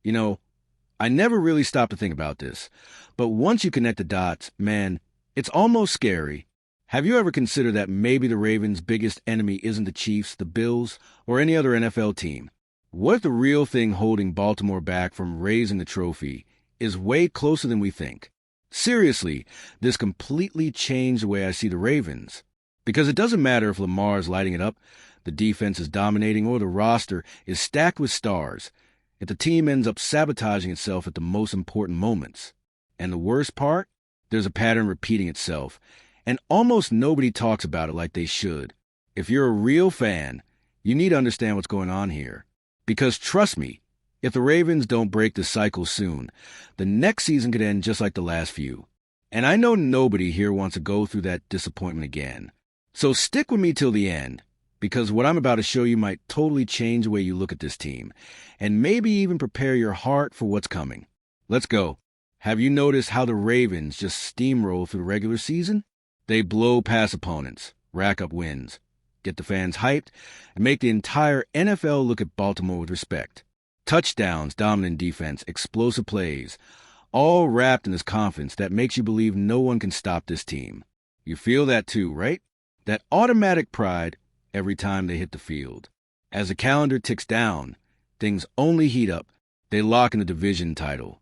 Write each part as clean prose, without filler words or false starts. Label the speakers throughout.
Speaker 1: You know, I never really stopped to think about this, but once you connect the dots, man, it's almost scary. Have you ever considered that maybe the Ravens' biggest enemy isn't the Chiefs, the Bills, or any other NFL team? What if the real thing holding Baltimore back from raising the trophy is way closer than we think? Seriously, this completely changed the way I see the Ravens. Because it doesn't matter if Lamar's lighting it up, the defense is dominating, or the roster is stacked with stars, if the team ends up sabotaging itself at the most important moments. And the worst part? There's a pattern repeating itself, and almost nobody talks about it like they should. If you're a real fan, you need to understand what's going on here. Because trust me, if the Ravens don't break the cycle soon, the next season could end just like the last few. And I know nobody here wants to go through that disappointment again. So stick with me till the end, because what I'm about to show you might totally change the way you look at this team, and maybe even prepare your heart for what's coming. Let's go. Have you noticed how the Ravens just steamroll through the regular season? They blow past opponents, rack up wins, get the fans hyped, and make the entire NFL look at Baltimore with respect. Touchdowns, dominant defense, explosive plays, all wrapped in this confidence that makes you believe no one can stop this team. You feel that too, right? That automatic pride every time they hit the field. As the calendar ticks down, things only heat up. They lock in the division title,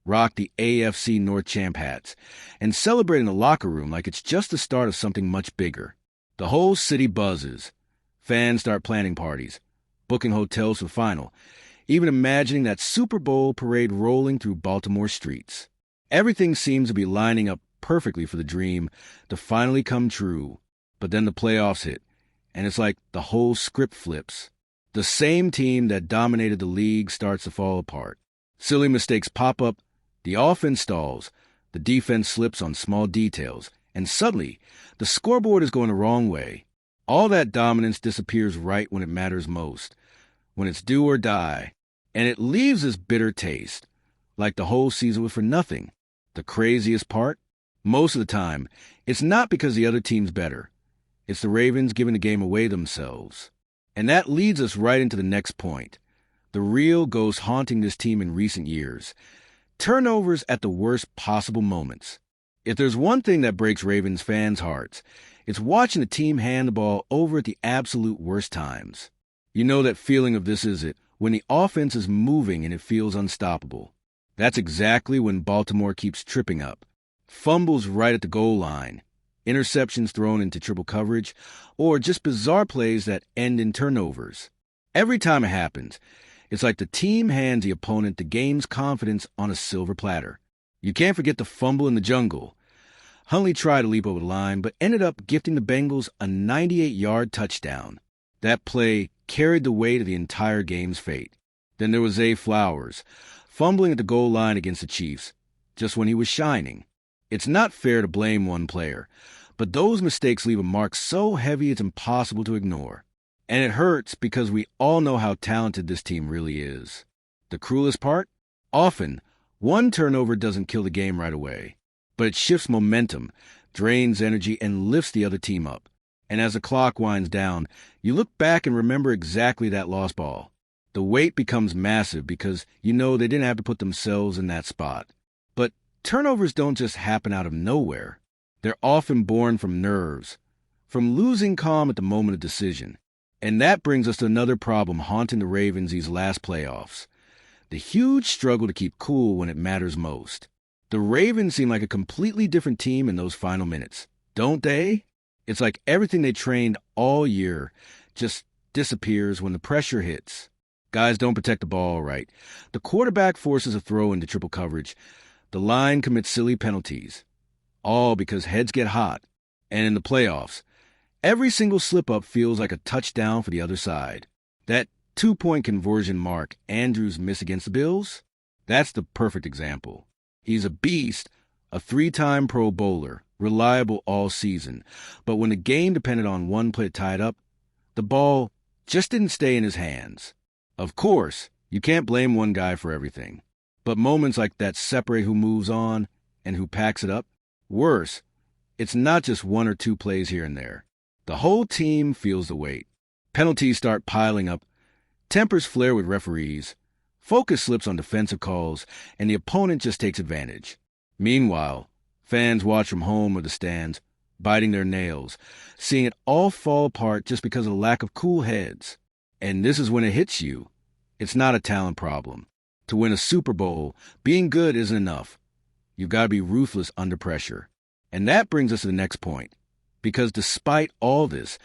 Speaker 1: rock the AFC North champ hats, and celebrate in the locker room like it's just the start of something much bigger. The whole city buzzes. Fans start planning parties, booking hotels for the final, even imagining that Super Bowl parade rolling through Baltimore streets. Everything seems to be lining up perfectly for the dream to finally come true. But then the playoffs hit, and it's like the whole script flips. The same team that dominated the league starts to fall apart. Silly mistakes pop up, the offense stalls, the defense slips on small details, and suddenly, the scoreboard is going the wrong way. All that dominance disappears right when it matters most, when it's do or die, and it leaves this bitter taste, like the whole season was for nothing. The craziest part? Most of the time, it's not because the other team's better. It's the Ravens giving the game away themselves. And that leads us right into the next point. The real ghost haunting this team in recent years. Turnovers at the worst possible moments. If there's one thing that breaks Ravens fans' hearts, it's watching the team hand the ball over at the absolute worst times. You know that feeling of this is it, when the offense is moving and it feels unstoppable. That's exactly when Baltimore keeps tripping up. Fumbles right at the goal line, interceptions thrown into triple coverage, or just bizarre plays that end in turnovers. Every time it happens, it's like the team hands the opponent the game's confidence on a silver platter. You can't forget the fumble in the jungle. Huntley tried to leap over the line, but ended up gifting the Bengals a 98-yard touchdown. That play carried the weight of the entire game's fate. Then there was Zay Flowers, fumbling at the goal line against the Chiefs, just when he was shining. It's not fair to blame one player, but those mistakes leave a mark so heavy it's impossible to ignore. And it hurts because we all know how talented this team really is. The cruelest part? Often, one turnover doesn't kill the game right away, but it shifts momentum, drains energy, and lifts the other team up. And as the clock winds down, you look back and remember exactly that lost ball. The weight becomes massive because you know they didn't have to put themselves in that spot. But turnovers don't just happen out of nowhere. They're often born from nerves, from losing calm at the moment of decision. And that brings us to another problem haunting the Ravens these last playoffs. The huge struggle to keep cool when it matters most. The Ravens seem like a completely different team in those final minutes, don't they? It's like everything they trained all year just disappears when the pressure hits. Guys don't protect the ball right. The quarterback forces a throw into triple coverage. The line commits silly penalties. All because heads get hot. And in the playoffs, every single slip-up feels like a touchdown for the other side. That 2-point conversion mark Andrews missed against the Bills, that's the perfect example. He's a beast, a 3-time Pro Bowler, reliable all season. But when the game depended on one play to tie it up, the ball just didn't stay in his hands. Of course, you can't blame one guy for everything. But moments like that separate who moves on and who packs it up. Worse, it's not just one or two plays here and there. The whole team feels the weight. Penalties start piling up. Tempers flare with referees. Focus slips on defensive calls, and the opponent just takes advantage. Meanwhile, fans watch from home or the stands, biting their nails, seeing it all fall apart just because of the lack of cool heads. And this is when it hits you. It's not a talent problem. To win a Super Bowl, being good isn't enough. You've got to be ruthless under pressure. And that brings us to the next point. Because despite all this,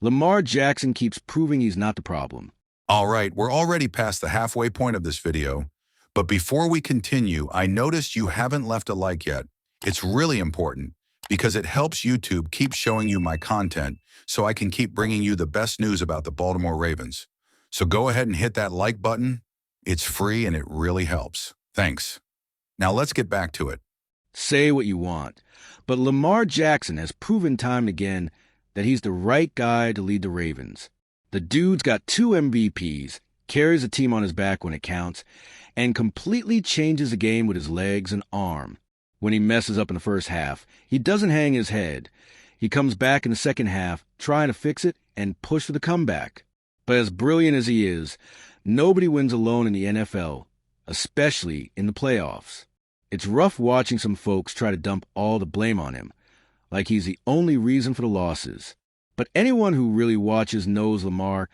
Speaker 1: Lamar Jackson keeps proving he's not the problem.
Speaker 2: All right, we're already past the halfway point of this video, but before we continue, I noticed you haven't left a like yet. It's really important because it helps YouTube keep showing you my content so I can keep bringing you the best news about the Baltimore Ravens. So go ahead and hit that like button. It's free and it really helps. Thanks. Now let's get back to it.
Speaker 1: Say what you want, but Lamar Jackson has proven time and again that he's the right guy to lead the Ravens. The dude's got 2 MVPs, carries the team on his back when it counts, and completely changes the game with his legs and arm. When he messes up in the first half, he doesn't hang his head. He comes back in the second half, trying to fix it and push for the comeback. But as brilliant as he is, nobody wins alone in the NFL, especially in the playoffs. It's rough watching some folks try to dump all the blame on him, like he's the only reason for the losses. But anyone who really watches knows Lamar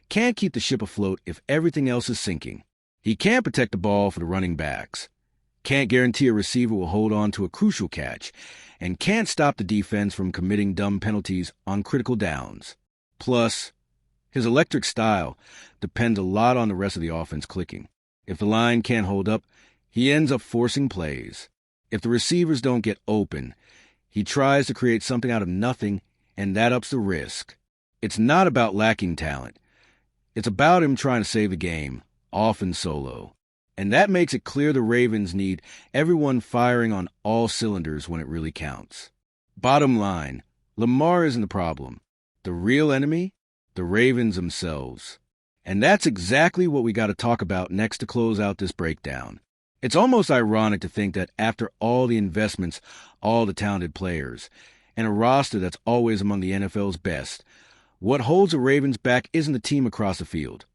Speaker 1: can't keep the ship afloat if everything else is sinking. He can't protect the ball for the running backs, can't guarantee a receiver will hold on to a crucial catch, and can't stop the defense from committing dumb penalties on critical downs. Plus, his electric style depends a lot on the rest of the offense clicking. If the line can't hold up, he ends up forcing plays. If the receivers don't get open, he tries to create something out of nothing, and that ups the risk. It's not about lacking talent. It's about him trying to save the game, often solo. And that makes it clear the Ravens need everyone firing on all cylinders when it really counts. Bottom line, Lamar isn't the problem. The real enemy? The Ravens themselves. And that's exactly what we got to talk about next to close out this breakdown. It's almost ironic to think that after all the investments, all the talented players, and a roster that's always among the NFL's best, what holds the Ravens back isn't the team across the field.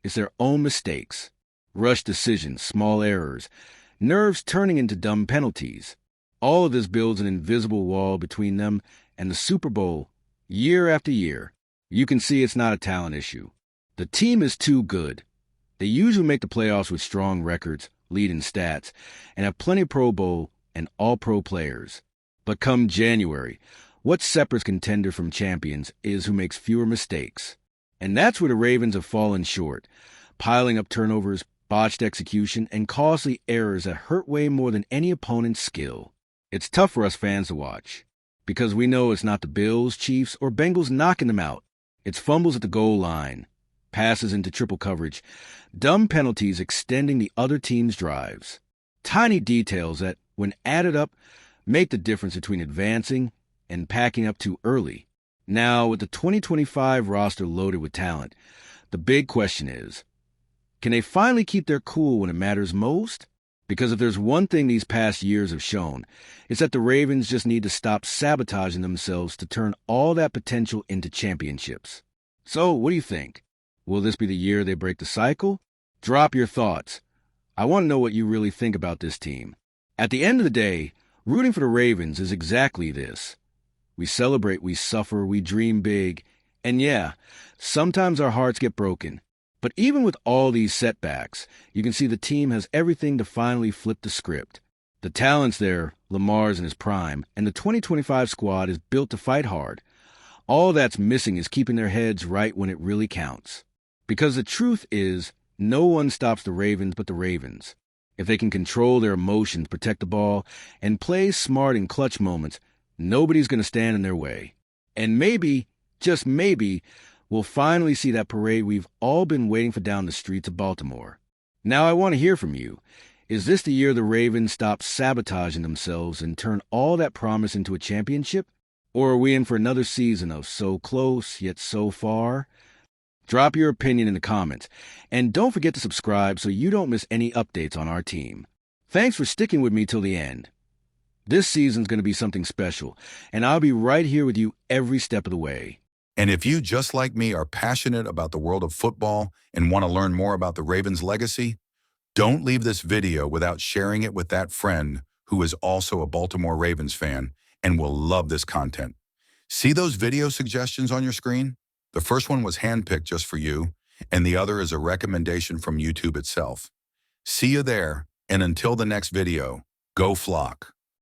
Speaker 1: It's their own mistakes. Rushed decisions, small errors, nerves turning into dumb penalties. All of this builds an invisible wall between them and the Super Bowl, year after year. You can see it's not a talent issue. The team is too good. They usually make the playoffs with strong records, leading stats, and have plenty of Pro Bowl and All-Pro players. But come January, what separates contender from champions is who makes fewer mistakes. And that's where the Ravens have fallen short, piling up turnovers, botched execution, and costly errors that hurt way more than any opponent's skill. It's tough for us fans to watch, because we know it's not the Bills, Chiefs, or Bengals knocking them out. It's fumbles at the goal line, passes into triple coverage, dumb penalties extending the other team's drives. Tiny details that, when added up, make the difference between advancing and packing up too early. Now, with the 2025 roster loaded with talent, the big question is, can they finally keep their cool when it matters most? Because if there's one thing these past years have shown, it's that the Ravens just need to stop sabotaging themselves to turn all that potential into championships. So, what do you think? Will this be the year they break the cycle? Drop your thoughts. I want to know what you really think about this team. At the end of the day, rooting for the Ravens is exactly this. We celebrate, we suffer, we dream big, and yeah, sometimes our hearts get broken. But even with all these setbacks, you can see the team has everything to finally flip the script. The talent's there, Lamar's in his prime, and the 2025 squad is built to fight hard. All that's missing is keeping their heads right when it really counts. Because the truth is, no one stops the Ravens but the Ravens. If they can control their emotions, protect the ball, and play smart in clutch moments, nobody's going to stand in their way. And maybe, just maybe, we'll finally see that parade we've all been waiting for down the streets of Baltimore. Now I want to hear from you. Is this the year the Ravens stop sabotaging themselves and turn all that promise into a championship? Or are we in for another season of so close yet so far? Drop your opinion in the comments, and don't forget to subscribe so you don't miss any updates on our team. Thanks for sticking with me till the end. This season's going to be something special, and I'll be right here with you every step of the way.
Speaker 2: And if you, just like me, are passionate about the world of football and want to learn more about the Ravens' legacy, Don't leave this video without sharing it with that friend who is also a Baltimore Ravens fan and will love this content. See those video suggestions on your screen? The first one was handpicked just for you, and the other is a recommendation from YouTube itself. See you there, and until the next video, go Flock.